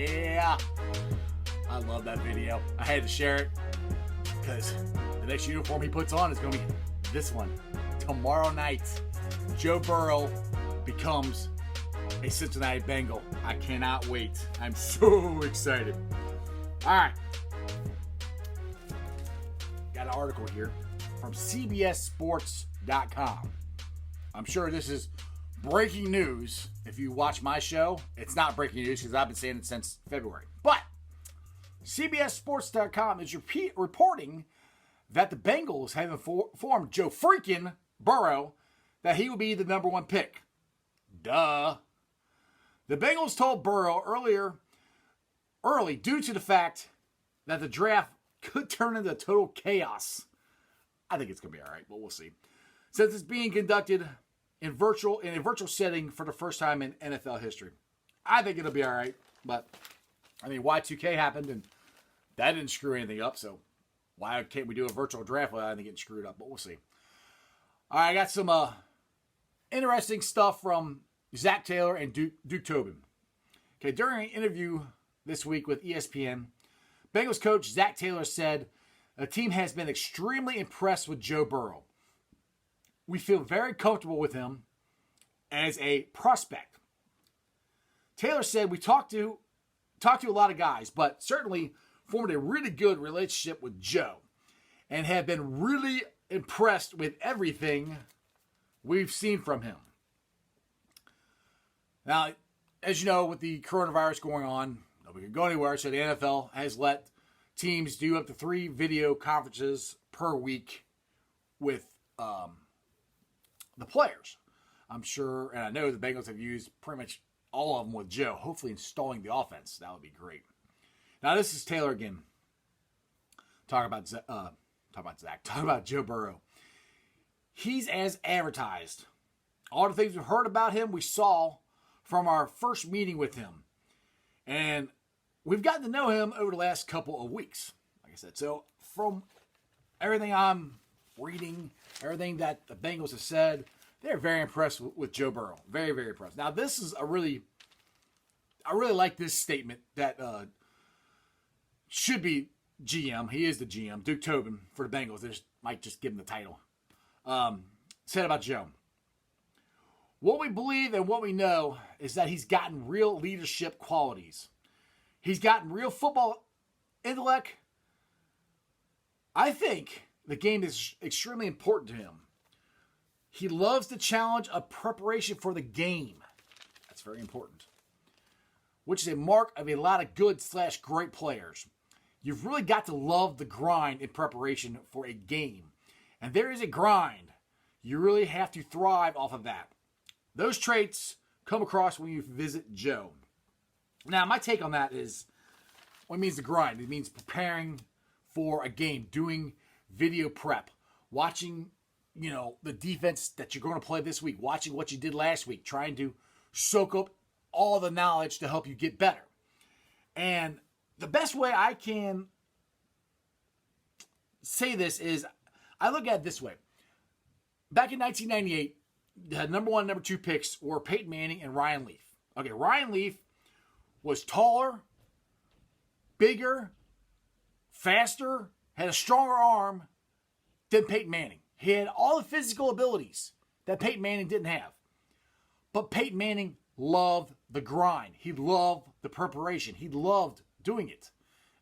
Yeah. I love that video. I had to share it because the next uniform he puts on is going to be this one. Tomorrow night, Joe Burrow becomes a Cincinnati Bengal. I cannot wait. I'm so excited. All right. Got an article here from CBSSports.com. I'm sure this is breaking news. If you watch my show, it's not breaking news because I've been saying it since February. But CBSSports.com is reporting that the Bengals have informed Joe freaking Burrow that he will be the number one pick. Duh. The Bengals told Burrow early due to the fact that the draft could turn into total chaos. I think it's going to be all right, but we'll see. Since it's being conducted in a virtual setting for the first time in NFL history. I think it'll be all right, but I mean, Y2K happened and that didn't screw anything up, so why can't we do a virtual draft without anything getting screwed up? But we'll see. All right, I got some interesting stuff from Zach Taylor and Duke Tobin. Okay, during an interview this week with ESPN, Bengals coach Zach Taylor said the team has been extremely impressed with Joe Burrow. We feel very comfortable with him as a prospect. Taylor said we talked to a lot of guys, but certainly formed a really good relationship with Joe and have been really impressed with everything we've seen from him. Now, as you know, with the coronavirus going on, nobody can go anywhere, so the NFL has let teams do up to 3 video conferences per week with the players. I'm sure, and I know the Bengals have used pretty much all of them with Joe, hopefully installing the offense. That would be great. Now, this is Taylor again. Talk about Joe Burrow. He's as advertised. All the things we've heard about him, we saw from our first meeting with him. And we've gotten to know him over the last couple of weeks. Like I said, so from everything I'm reading, everything that the Bengals have said, they're very impressed with Joe Burrow. Very, very impressed. Now, this is I really like this statement that should be GM. He is the GM, Duke Tobin, for the Bengals. They might just give him the title. Said about Joe. What we believe and what we know is that he's gotten real leadership qualities. He's gotten real football intellect. I think the game is extremely important to him. He loves the challenge of preparation for the game. That's very important. Which is a mark of a lot of good/great players. You've really got to love the grind in preparation for a game. And there is a grind. You really have to thrive off of that. Those traits come across when you visit Joe. Now, my take on that is, what it means the grind. It means preparing for a game, doing video prep, watching, the defense that you're going to play this week, watching what you did last week, trying to soak up all the knowledge to help you get better. And the best way I can say this is, I look at it this way. Back in 1998, the number 1 and number 2 picks were Peyton Manning and Ryan Leaf. Okay, Ryan Leaf was taller, bigger, faster, had a stronger arm than Peyton Manning. He had all the physical abilities that Peyton Manning didn't have. But Peyton Manning loved the grind. He loved the preparation. He loved doing it.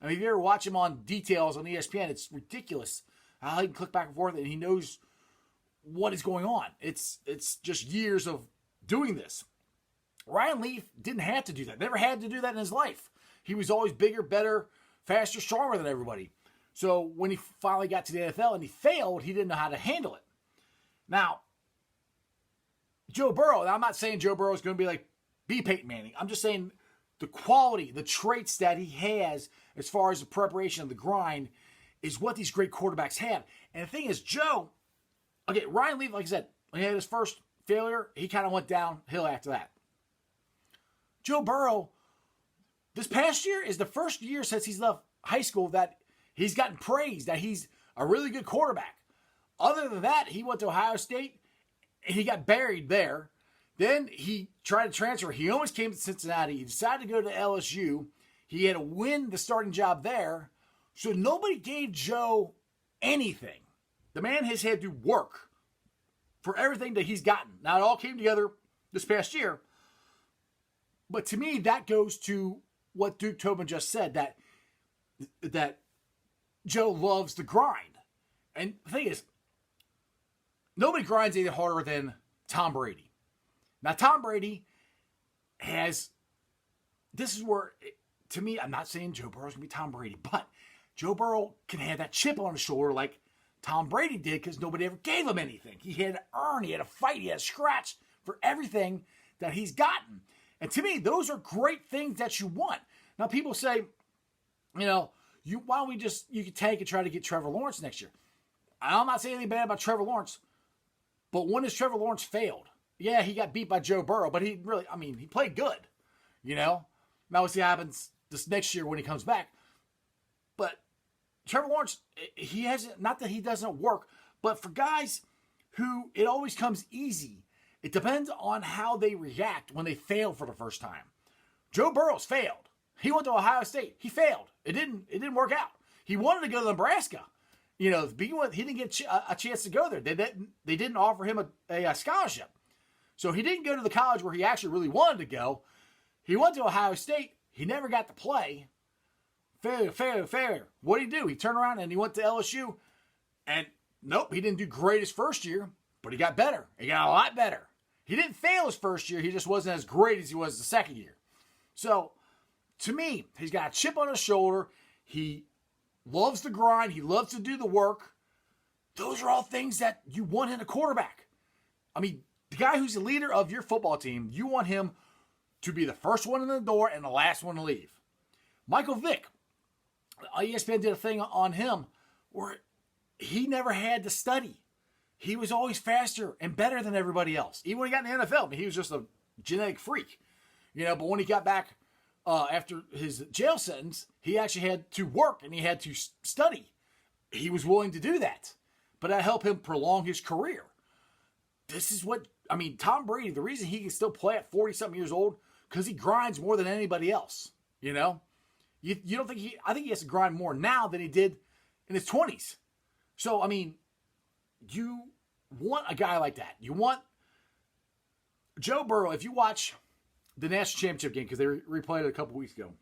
I mean, if you ever watch him on details on ESPN, it's ridiculous how he can click back and forth and he knows what is going on. It's just years of doing this. Ryan Leaf didn't have to do that. Never had to do that in his life. He was always bigger, better, faster, stronger than everybody. So when he finally got to the NFL and he failed, he didn't know how to handle it. Now, Joe Burrow, I'm not saying Joe Burrow is going to be Peyton Manning. I'm just saying the quality, the traits that he has as far as the preparation of the grind is what these great quarterbacks have. And the thing is, Joe, Ryan Leaf, like I said, when he had his first failure, he kind of went downhill after that. Joe Burrow, this past year is the first year since he's left high school that he's gotten praised, that he's a really good quarterback. Other than that, he went to Ohio State and he got buried there. Then he tried to transfer. He almost came to Cincinnati. He decided to go to LSU. He had to win the starting job there. So nobody gave Joe anything. The man has had to work for everything that he's gotten. Now, it all came together this past year. But to me, that goes to what Duke Tobin just said, that Joe loves the grind. And the thing is, nobody grinds any harder than Tom Brady. Now, Tom Brady has, this is where, to me, I'm not saying Joe Burrow's going to be Tom Brady, but Joe Burrow can have that chip on his shoulder like Tom Brady did because nobody ever gave him anything. He had to earn, he had to fight, he had to scratch for everything that he's gotten. And to me, those are great things that you want. Now, people say, why don't we you could tank and try to get Trevor Lawrence next year. I'm not saying anything bad about Trevor Lawrence, but when has Trevor Lawrence failed? Yeah, he got beat by Joe Burrow, but he played good, Now we'll see what happens this next year when he comes back. But Trevor Lawrence, he hasn't, not that he doesn't work, but for guys who it always comes easy, it depends on how they react when they fail for the first time. Joe Burrow's failed. He went to Ohio State. He failed. It didn't work out. He wanted to go to Nebraska. To begin with, he didn't get a chance to go there. They didn't offer him a scholarship. So he didn't go to the college where he actually really wanted to go. He went to Ohio State. He never got to play. Failure. What did he do? He turned around and he went to LSU. And nope, he didn't do great his first year, but he got better. He got a lot better. He didn't fail his first year. He just wasn't as great as he was the second year. So, to me, he's got a chip on his shoulder. He loves the grind. He loves to do the work. Those are all things that you want in a quarterback. I mean, the guy who's the leader of your football team, you want him to be the first one in the door and the last one to leave. Michael Vick, ESPN did a thing on him where he never had to study. He was always faster and better than everybody else. Even when he got in the NFL, he was just a genetic freak. But when he got back after his jail sentence, he actually had to work and he had to study. He was willing to do that. But that helped him prolong his career. This is Tom Brady, the reason he can still play at 40-something years old, because he grinds more than anybody else. You don't think I think he has to grind more now than he did in his 20s. So, you want a guy like that. You want Joe Burrow. If you watch the national championship game, because they replayed it a couple weeks ago,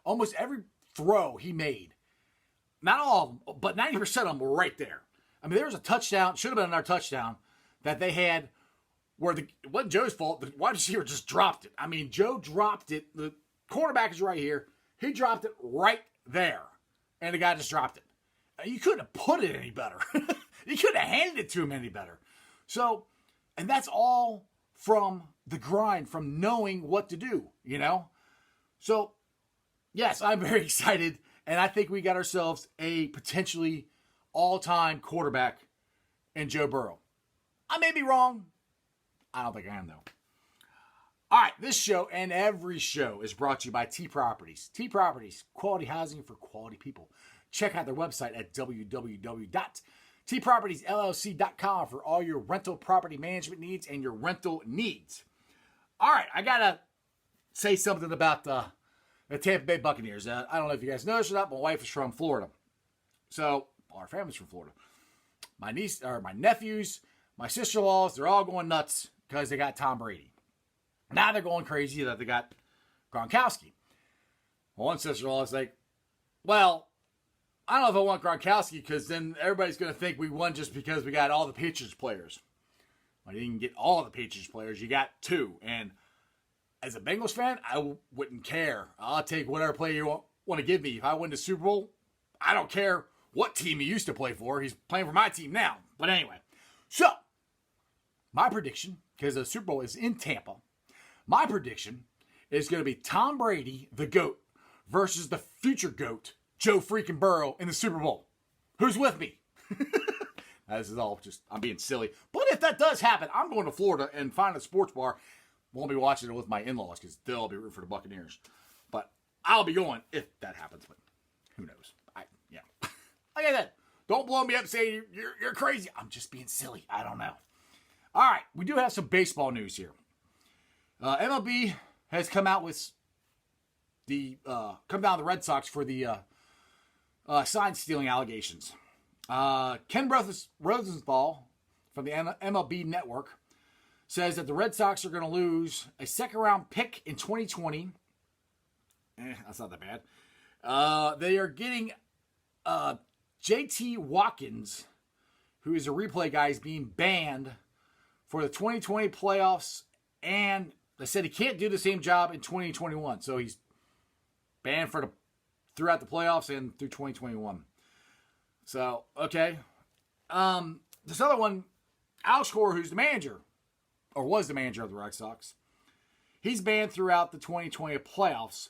almost every throw he made, not all of them, but 90% of them were right there. There was a touchdown, should have been another touchdown, that they had where it wasn't Joe's fault. The wide receiver just dropped it. Joe dropped it. The cornerback is right here. He dropped it right there. And the guy just dropped it. You couldn't have put it any better. You couldn't have handed it to him any better. So, and that's all from the grind, from knowing what to do, So, yes, I'm very excited. And I think we got ourselves a potentially all-time quarterback in Joe Burrow. I may be wrong. I don't think I am, though. All right, this show and every show is brought to you by T Properties. T Properties, quality housing for quality people. Check out their website at www.tpropertiesllc.com for all your rental property management needs and your rental needs. All right, I got to say something about the Tampa Bay Buccaneers. I don't know if you guys noticed or not, but my wife is from Florida. So, our family's from Florida. My nephews, my sister-in-laws, they're all going nuts because they got Tom Brady. Now they're going crazy that they got Gronkowski. One sister-in-law is like, well, I don't know if I want Gronkowski because then everybody's going to think we won just because we got all the Patriots players. Well, you didn't get all the Patriots players. You got two. And as a Bengals fan, I wouldn't care. I'll take whatever player you want to give me. If I win the Super Bowl, I don't care what team he used to play for. He's playing for my team now. But anyway, so my prediction, because the Super Bowl is in Tampa, my prediction is going to be Tom Brady, the GOAT, versus the future GOAT, Joe freaking Burrow, in the Super Bowl. Who's with me? This is all just, I'm being silly. But if that does happen, I'm going to Florida and find a sports bar. Won't be watching it with my in-laws because they'll be rooting for the Buccaneers. But I'll be going if that happens. But who knows? Like I said, don't blow me up saying you're crazy. I'm just being silly. I don't know. All right, we do have some baseball news here. MLB has come out with come down to the Red Sox for the sign stealing allegations. Ken Rosenthal from the MLB Network says that the Red Sox are going to lose a second-round pick in 2020. That's not that bad. They are getting J.T. Watkins, who is a replay guy, is being banned for the 2020 playoffs, and they said he can't do the same job in 2021. So he's banned throughout the playoffs and through 2021. So, okay. This other one, Alex Cora, who's the manager, or was the manager of the Red Sox, he's banned throughout the 2020 playoffs,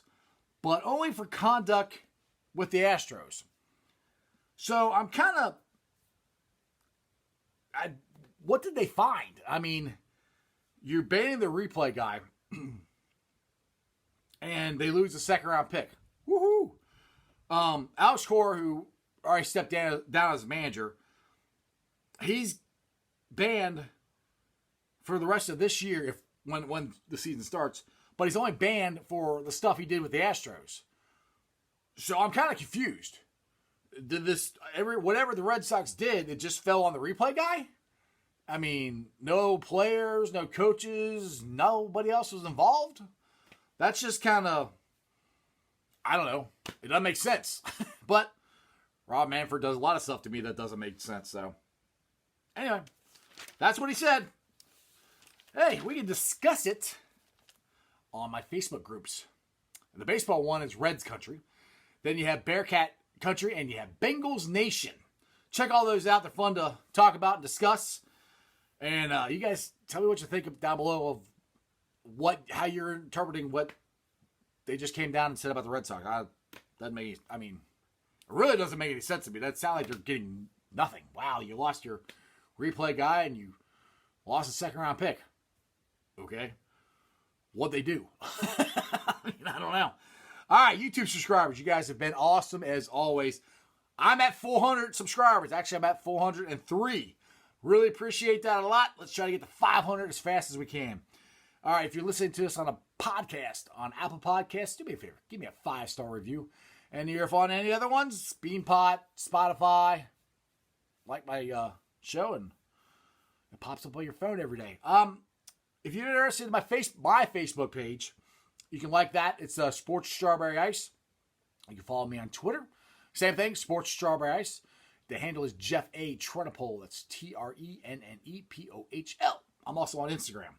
but only for conduct with the Astros. So I'm kind of... what did they find? I mean, you're banning the replay guy, and they lose a second-round pick. Woohoo! Alex Cora, who already stepped down as manager, he's banned for the rest of this year when the season starts, but he's only banned for the stuff he did with the Astros. So I'm kind of confused. Did whatever the Red Sox did, it just fell on the replay guy? I mean, no players, no coaches, nobody else was involved? That's just kind of, I don't know. It doesn't make sense. But Rob Manfred does a lot of stuff to me that doesn't make sense. So, anyway, that's what he said. Hey, we can discuss it on my Facebook groups. And the baseball one is Reds Country. Then you have Bearcat Country, and you have Bengals Nation. Check all those out. They're fun to talk about and discuss. And you guys tell me what you think down below of how you're interpreting what they just came down and said about the Red Sox. It really doesn't make any sense to me. That sounds like they're getting nothing. Wow, you lost your replay guy and you lost a second-round pick. Okay. What'd they do? I don't know. All right, YouTube subscribers, you guys have been awesome as always. I'm at 400 subscribers. Actually, I'm at 403. Really appreciate that a lot. Let's try to get to 500 as fast as we can. All right, if you're listening to us on a podcast, on Apple Podcasts, do me a favor. Give me a 5-star review. And if on any other ones, Beanpot, Spotify, like my show, and it pops up on your phone every day. If you're interested in my Facebook page, you can like that. It's Sports Strawberry Ice. You can follow me on Twitter. Same thing, Sports Strawberry Ice. The handle is Jeff A. Trennepohl. That's Trennepohl. I'm also on Instagram.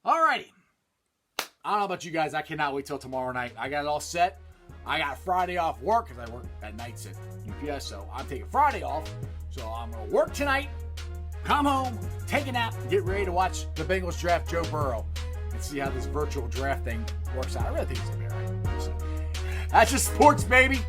Alrighty. I don't know about you guys. I cannot wait till tomorrow night. I got it all set. I got Friday off work because I work at nights at UPS. So I'm taking Friday off. So I'm going to work tonight, come home, take a nap, and get ready to watch the Bengals draft Joe Burrow and see how this virtual draft thing works out. I really think it's going to be all right. So, that's just sports, baby.